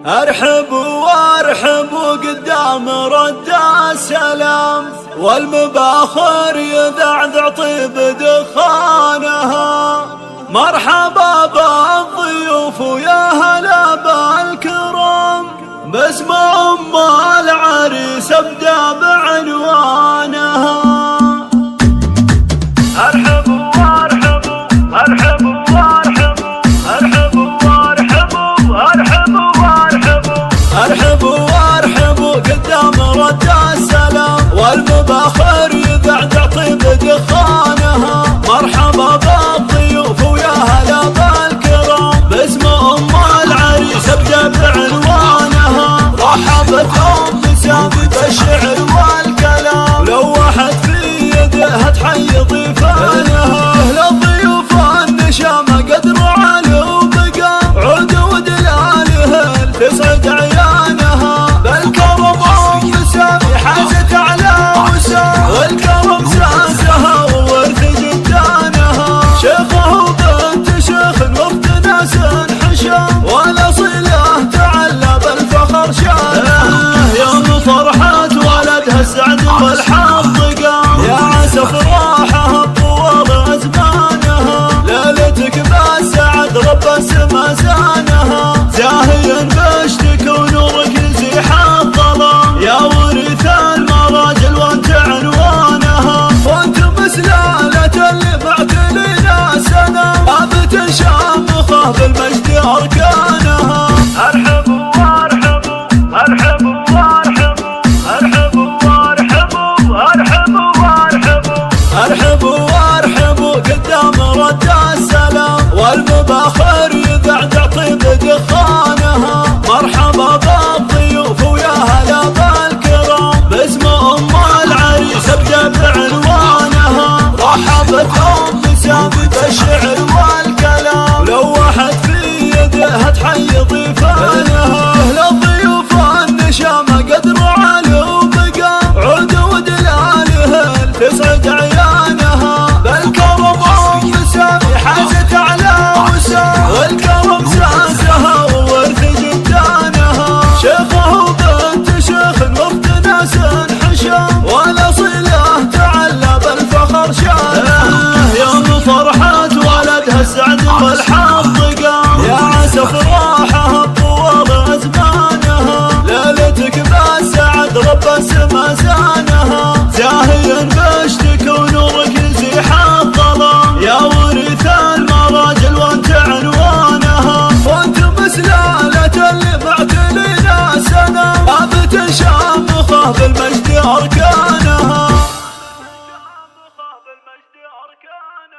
ارحب وارحب قدام رد السلام، والمباخر يذعذع طيب دخانها. مرحبا بالضيوف ويا هلا بالكرام، باسم ام العريس ابدا بعنوانها. ارحب وارحب ارحب وارحب ارحب وارحب ارحب وارحب ارحب وارحب قدام رد السلام، والمباخر يذعذع طيب دخانها. مرحبا بالضيوف ويا هلا بالكرام، باسم ام العريس ابدا بعنوانها. رحبت ام سامي بالشعر والكلام، لوحت في يدها تحيي ضيفانها. للضيوف النشامه قدر على وبقى، عود ودلاله تسعد عيانها. بالكرم ام سامي حازت على وسام، والكرم ساسها وورث جدانها. شيخه وبنت شيخ وفد ناس حشام، والاصيله تعلى بالفخر شانها. يوم فرحة ولدها السعد والحظ قام، يا عسى فرحها بطول ازمانها. ليلتك بالسعد رب السما زانها، زاهيا بشتك ونورك يزيح الظلام. يا ورث المراجل وانت عنوانها، وانت مسلالة اللي معتلنا سنة. ابت شامخه بالمجد اركانها. ارحب وارحب ارحب وارحب ارحب وارحب ارحب وارحب ارحب وارحب قدام رد السلام، والمباخر يذعذع طيب دخانها. مرحبا بالضيوف ويا هلا بالكرام، باسم ام العريس ابدا بعنوانها. رحبت ام سامي بالشعر والكلام، لوحت في يدها تحيي ضيفانها. للضيوف النشامه قدر على وبقى، عود ودلاله تسعد عيانها. بالكرم ام سامي حازت على وسام، والكرم ساسها وورث جدانها. شيخه وبنت شيخ وفد ناس حشام، والاصيله تعلى بالفخر شانها. يوم فرحة ولدها السعد والحظ قام، يا عسى فرحها بطول ازمانها. ليلتك بالسعد رب السما زانها، زاهيا بشتك ونورك يزيح الظلام. يا ورث المراجل وانت عنوانها، وانت مسلالة اللي معتلنا سنة. ابت شامخه بالمجد اركانها.